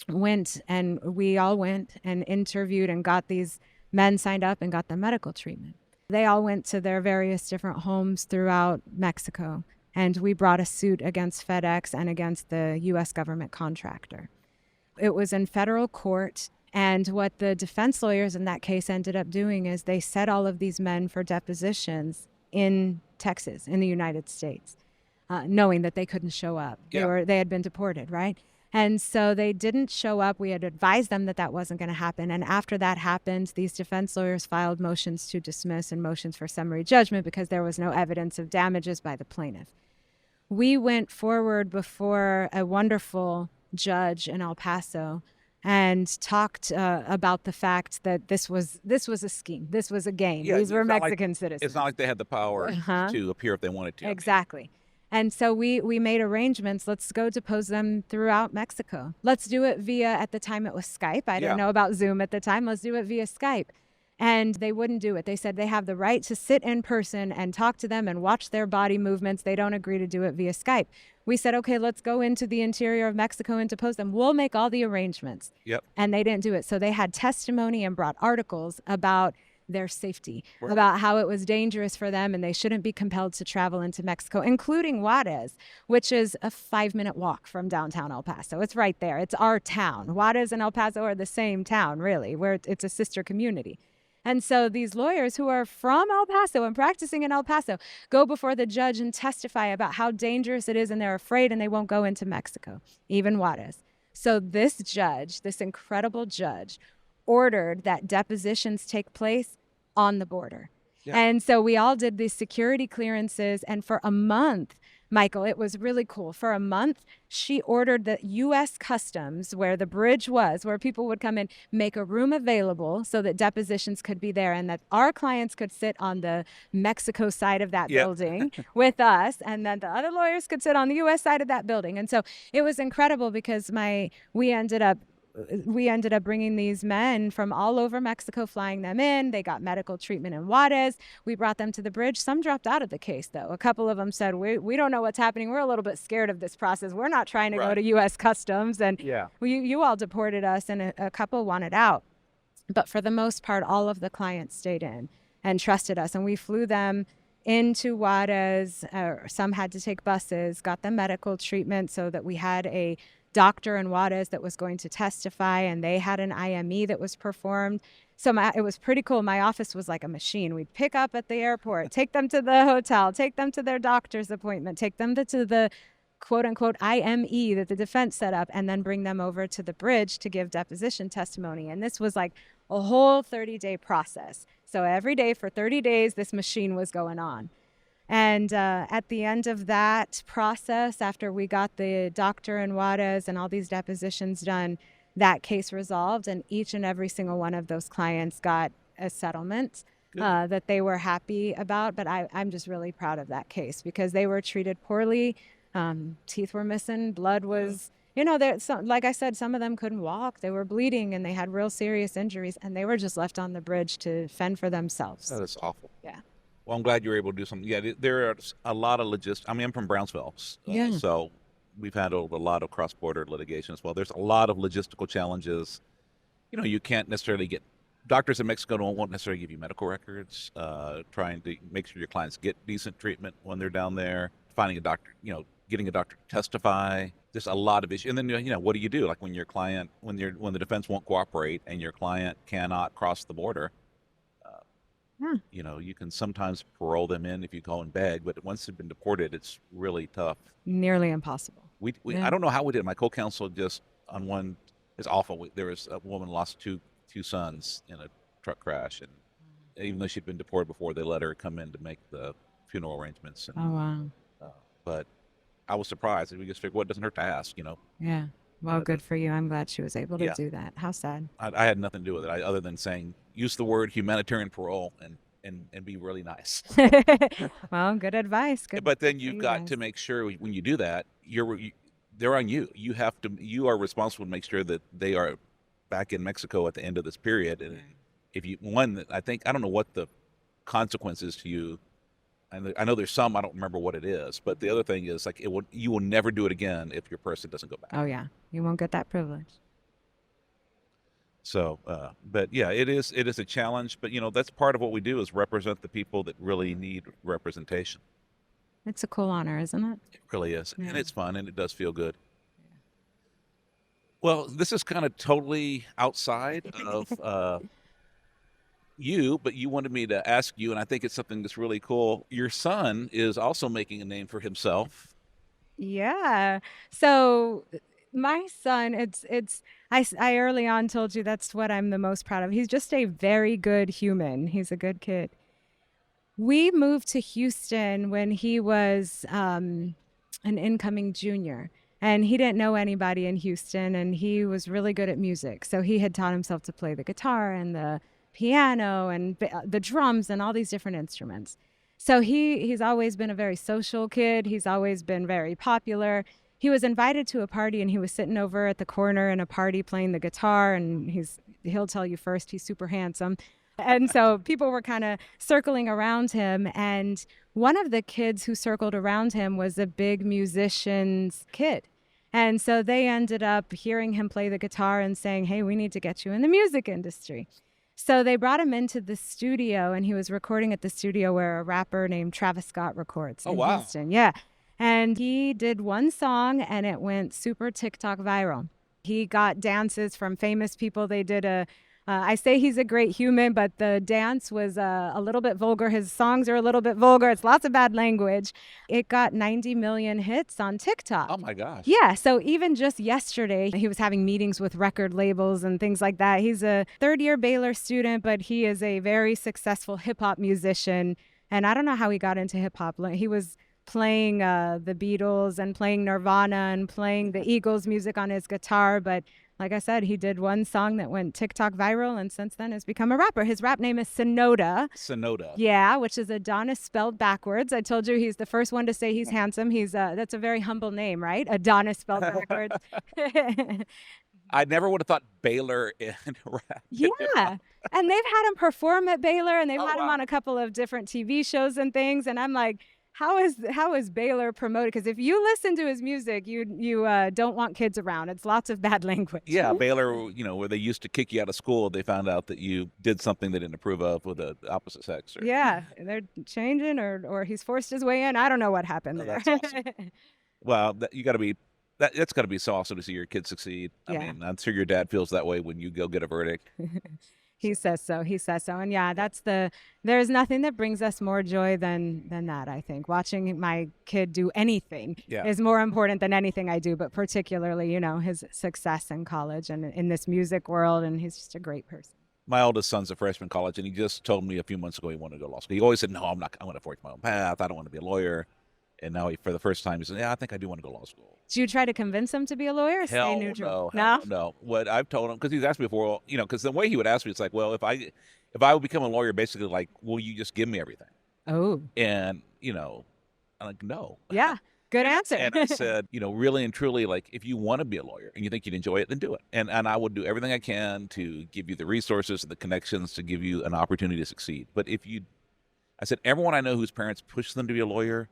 we all went and interviewed and got these men signed up and got the medical treatment. They all went to their various different homes throughout Mexico, and we brought a suit against FedEx and against the U.S. government contractor. It was in federal court, and what the defense lawyers in that case ended up doing is they set all of these men for depositions in Texas, in the United States, knowing that they couldn't show up. Yeah. They had been deported, right? And so they didn't show up. We had advised them that that wasn't going to happen. And after that happened, these defense lawyers filed motions to dismiss and motions for summary judgment because there was no evidence of damages by the plaintiff. We went forward before a wonderful judge in El Paso and talked about the fact that this was a scheme. This was a game. Yeah, These were Mexican citizens. It's not like they had the power to appear if they wanted to. Exactly. And so we made arrangements. Let's go depose them throughout Mexico. Let's do it via, at the time it was Skype. I didn't know about Zoom at the time. Let's do it via Skype. And they wouldn't do it. They said they have the right to sit in person and talk to them and watch their body movements. They don't agree to do it via Skype. We said, okay, let's go into the interior of Mexico and depose them. We'll make all the arrangements. Yep. And they didn't do it. So they had testimony and brought articles about their safety, Right. about how it was dangerous for them and they shouldn't be compelled to travel into Mexico, including Juarez, which is a 5-minute walk from downtown El Paso. It's right there. It's our town. Juarez and El Paso are the same town, really, where it's a sister community. And so these lawyers who are from El Paso and practicing in El Paso go before the judge and testify about how dangerous it is, and they're afraid and they won't go into Mexico, even Juarez. So this judge, this incredible judge, ordered that depositions take place on the border. Yeah. And so we all did these security clearances, and for a month, Michael, it was really cool. For a month, she ordered the U.S. Customs, where the bridge was, where people would come in, make a room available so that depositions could be there and that our clients could sit on the Mexico side of that building with us, and then the other lawyers could sit on the U.S. side of that building. And so it was incredible because we ended up bringing these men from all over Mexico, flying them in. They got medical treatment in Juarez. We brought them to the bridge. Some dropped out of the case, though. A couple of them said, we don't know what's happening. We're a little bit scared of this process. We're not trying to go to U.S. Customs. And you all deported us, and a couple wanted out. But for the most part, all of the clients stayed in and trusted us. And we flew them into Juarez. Some had to take buses, got them medical treatment so that we had a doctor in Juarez that was going to testify, and they had an IME that was performed. So it was pretty cool. My office was like a machine. We'd pick up at the airport, take them to the hotel, take them to their doctor's appointment, take them to the quote-unquote IME that the defense set up, and then bring them over to the bridge to give deposition testimony. And this was like a whole 30-day process. So every day for 30 days, this machine was going on. And at the end of that process, after we got the doctor in Juarez and all these depositions done, that case resolved, and each and every single one of those clients got a settlement that they were happy about. But I'm just really proud of that case because they were treated poorly. Teeth were missing, blood was, like I said, some of them couldn't walk. They were bleeding and they had real serious injuries, and they were just left on the bridge to fend for themselves. That is awful. Yeah. Well, I'm glad you were able to do something. Yeah, there are a lot of logistics. I mean, I'm from Brownsville, so we've handled a lot of cross-border litigation as well. There's a lot of logistical challenges. You can't necessarily get doctors in Mexico won't necessarily give you medical records. Trying to make sure your clients get decent treatment when they're down there. Finding a doctor, getting a doctor to testify. There's a lot of issues. And then what do you do? Like when the defense won't cooperate and your client cannot cross the border. You can sometimes parole them in if you go and beg, but once they've been deported, it's really tough. Nearly impossible. I don't know how we did it. My co-counsel just on one, it's awful. There was a woman lost two sons in a truck crash, and even though she'd been deported before, they let her come in to make the funeral arrangements. And, oh, wow. But I was surprised. We just figured, well, it doesn't hurt to ask, Yeah. Well, good for you. I'm glad she was able to do that. How sad. I had nothing to do with it other than saying, use the word humanitarian parole and be really nice. Well, good advice. Good. But then you've got to make sure when you do that, they're on you. You are responsible to make sure that they are back in Mexico at the end of this period. And if I don't know what the consequence is to you. I know there's some, I don't remember what it is, but the other thing is you will never do it again if your person doesn't go back. Oh yeah, you won't get that privilege. So, but yeah, it is a challenge, but that's part of what we do is represent the people that really need representation. It's a cool honor, isn't it? It really is. Yeah. And it's fun and it does feel good. Yeah. Well, this is kind of totally outside of, but you wanted me to ask you, and I think it's something that's really cool. Your son is also making a name for himself. Yeah. So my son, I early on told you that's what I'm the most proud of. He's just a very good human. He's a good kid. We moved to Houston when he was an incoming junior, and he didn't know anybody in Houston, and he was really good at music. So he had taught himself to play the guitar and the piano and the drums and all these different instruments. So he's always been a very social kid. He's always been very popular. He was invited to a party and he was sitting over at the corner in a party playing the guitar, and he'll tell you first, he's super handsome. And so people were kind of circling around him, and one of the kids who circled around him was a big musician's kid. And so they ended up hearing him play the guitar and saying, hey, we need to get you in the music industry. So they brought him into the studio, and he was recording at the studio where a rapper named Travis Scott records in Houston. Yeah. And he did one song, and it went super TikTok viral. He got dances from famous people. They did I say he's a great human, but the dance was a little bit vulgar. His songs are a little bit vulgar. It's lots of bad language. It got 90 million hits on TikTok. Oh my gosh. Yeah. So even just yesterday, he was having meetings with record labels and things like that. He's a third-year Baylor student, but he is a very successful hip-hop musician. And I don't know how he got into hip-hop. He was playing the Beatles and playing Nirvana and playing the Eagles music on his guitar. But like I said, he did one song that went TikTok viral, and since then has become a rapper. His rap name is Sonoda. Sonoda. Yeah, which is Adonis spelled backwards. I told you he's the first one to say he's handsome. That's a very humble name, right? Adonis spelled backwards. I never would have thought Baylor in rap. Yeah. And they've had him perform at Baylor, and they've had him on a couple of different TV shows and things. And I'm like, how is Baylor promoted? Because if you listen to his music, you don't want kids around. It's lots of bad language. Yeah, Baylor, where they used to kick you out of school, they found out that you did something they didn't approve of with the opposite sex. Yeah, they're changing, or he's forced his way in. I don't know what happened there. That's awesome. Well, that's got to be so awesome to see your kids succeed. Yeah. I mean, I'm sure your dad feels that way when you go get a verdict. He says so. And yeah, there's nothing that brings us more joy than that, I think. Watching my kid do anything is more important than anything I do, but particularly, his success in college and in this music world, and he's just a great person. My oldest son's a freshman in college, and he just told me a few months ago he wanted to go to law school. He always said, no, I'm going to forge my own path. I don't want to be a lawyer. And now for the first time, he said, yeah, I think I do want to go to law school. Did you try to convince him to be a lawyer? Or Hell stay neutral? No. What I've told him, because he's asked me before, because the way he would ask me, it's like, well, if I would become a lawyer, basically like, will you just give me everything? Oh. And, I'm like, no. Yeah. Good answer. And I said, really and truly, like, if you want to be a lawyer and you think you'd enjoy it, then do it. And I would do everything I can to give you the resources and the connections to give you an opportunity to succeed. But I said, everyone I know whose parents push them to be a lawyer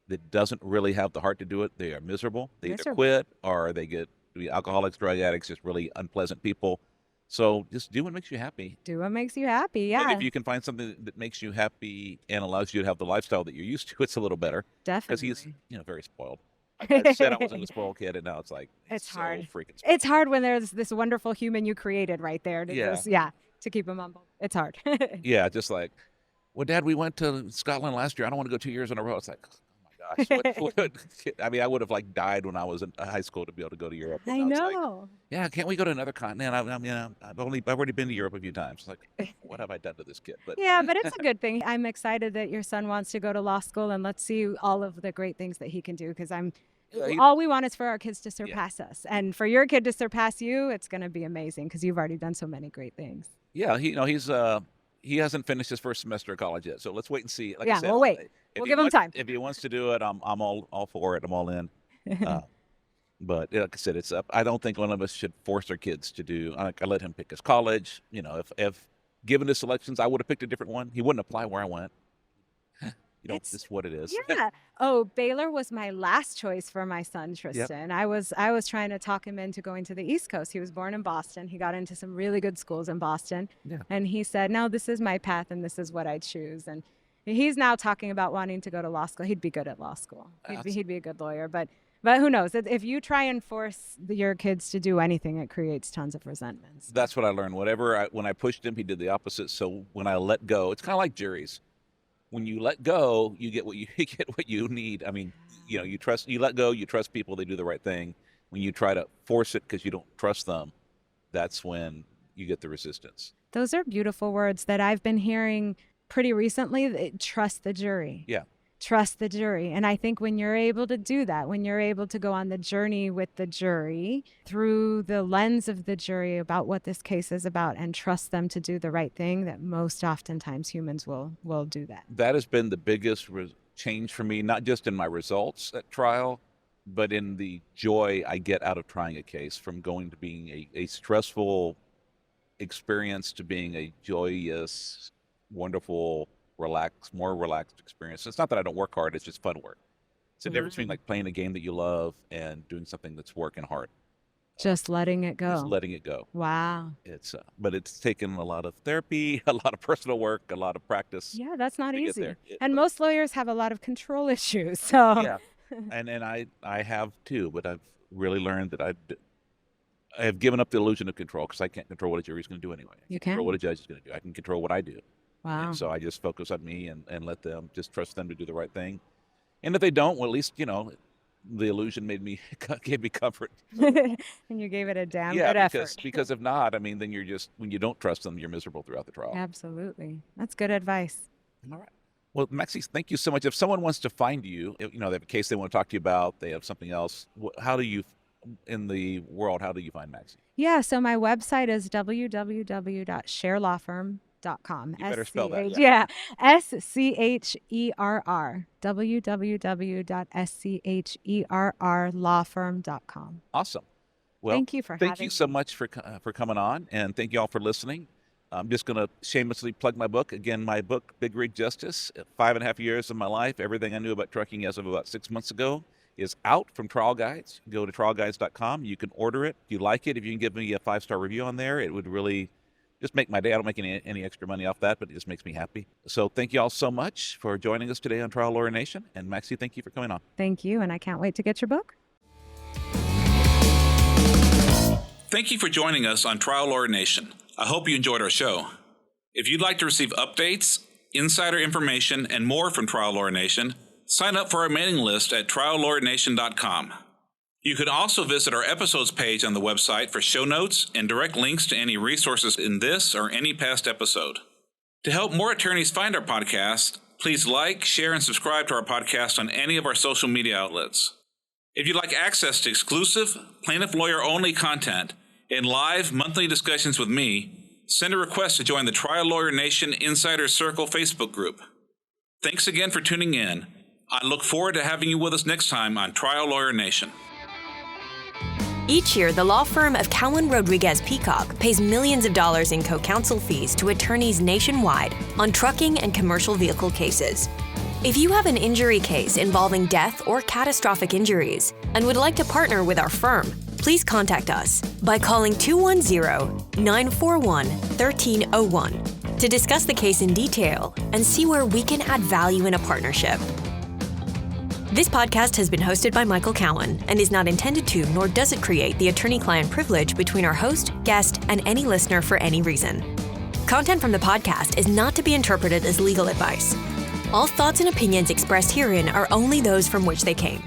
that doesn't really have the heart to do it, they are miserable. They either quit or they get to be alcoholics, drug addicts, just really unpleasant people. So just do what makes you happy. Do what makes you happy, yeah. And if you can find something that makes you happy and allows you to have the lifestyle that you're used to, it's a little better. Definitely. Because he's, very spoiled. I said I wasn't a spoiled kid, and now it's like, it's so hard. Freaking spoiled. It's hard when there's this wonderful human you created right there to keep him humble. It's hard. Yeah, just like, well, Dad, we went to Scotland last year. I don't want to go 2 years in a row. It's like, gosh, I mean, I would have died when I was in high school to be able to go to Europe. I know. Yeah, can't we go to another continent? I've already been to Europe a few times. It's like, what have I done to this kid? But yeah, but it's a good thing. I'm excited that your son wants to go to law school, and let's see all of the great things that he can do. Because all we want is for our kids to surpass us, and for your kid to surpass you, it's going to be amazing because you've already done so many great things. Yeah, he hasn't finished his first semester of college yet, so let's wait and see. Like I said, we'll wait. We'll give him time. If he wants to do it, I'm all for it. I'm all in. But like I said, it's up. I don't think one of us should force our kids to do. I let him pick his college. If given his selections, I would have picked a different one. He wouldn't apply where I went. It's what it is. Yeah. Oh, Baylor was my last choice for my son, Tristan. Yep. I was trying to talk him into going to the East Coast. He was born in Boston. He got into some really good schools in Boston. Yeah. And he said, no, this is my path and this is what I choose. And he's now talking about wanting to go to law school. He'd be good at law school. He'd be a good lawyer. But who knows? If you try and force your kids to do anything, it creates tons of resentments. That's what I learned. When I pushed him, he did the opposite. So when I let go, it's kind of like juries. When you let go, you get what you need. I mean, you let go, you trust people, they do the right thing. When you try to force it because you don't trust them, that's when you get the resistance. Those are beautiful words that I've been hearing pretty recently. Trust the jury. Yeah. Trust the jury. And I think when you're able to do that, when you're able to go on the journey with the jury through the lens of the jury about what this case is about and trust them to do the right thing, that most oftentimes humans will do that. That has been the biggest change for me, not just in my results at trial, but in the joy I get out of trying a case, from going to being a stressful experience to being a joyous, wonderful, more relaxed experience. It's not that I don't work hard, it's just fun work. It's the difference between playing a game that you love and doing something that's working hard. Just letting it go. Just letting it go. Wow. But it's taken a lot of therapy, a lot of personal work, a lot of practice. Yeah, that's not to get easy. there. And most lawyers have a lot of control issues. So Yeah, and I have too, but I've really learned that I have given up the illusion of control because I can't control what a jury's going to do anyway. I You control can? what a judge is going to do. I can control what I do. Wow. And so I just focus on me and let them, just trust them to do the right thing. And if they don't, well, at least, the illusion gave me comfort. And you gave it a damn Yeah, good effort. because if not, I mean, then when you don't trust them, you're miserable throughout the trial. Absolutely. That's good advice. All right. Well, Maxey, thank you so much. If someone wants to find you, they have a case they want to talk to you about, they have something else, in the world, how do you find Maxey? Yeah, so my website is www.scherrlawfirm.com. You better spell that. Yeah, SCHERR. www.scherrlawfirm.com. Awesome. Well, Thank you for thank having you so me. much for coming on, and thank you all for listening. I'm just going to shamelessly plug my book. Again, my book, Big Rig Justice, 5.5 years of my life, everything I knew about trucking as of about 6 months ago, is out from Trial Guides. Go to trialguides.com. You can order it. If you like it, if you can give me a 5-star review on there, it would really just make my day. I don't make any extra money off that, but it just makes me happy. So thank you all so much for joining us today on Trial Lawyer Nation. And Maxey, thank you for coming on. Thank you, and I can't wait to get your book. Thank you for joining us on Trial Lawyer Nation. I hope you enjoyed our show. If you'd like to receive updates, insider information, and more from Trial Lawyer Nation, sign up for our mailing list at triallawyernation.com. You can also visit our episodes page on the website for show notes and direct links to any resources in this or any past episode. To help more attorneys find our podcast, please like, share, and subscribe to our podcast on any of our social media outlets. If you'd like access to exclusive, plaintiff lawyer-only content and live monthly discussions with me, send a request to join the Trial Lawyer Nation Insider Circle Facebook group. Thanks again for tuning in. I look forward to having you with us next time on Trial Lawyer Nation. Each year, the law firm of Cowen, Rodriguez, Peacock pays millions of dollars in co-counsel fees to attorneys nationwide on trucking and commercial vehicle cases. If you have an injury case involving death or catastrophic injuries and would like to partner with our firm, please contact us by calling 210-941-1301 to discuss the case in detail and see where we can add value in a partnership. This podcast has been hosted by Michael Cowen and is not intended to, nor does it create the attorney-client privilege between our host, guest, and any listener for any reason. Content from the podcast is not to be interpreted as legal advice. All thoughts and opinions expressed herein are only those from which they came.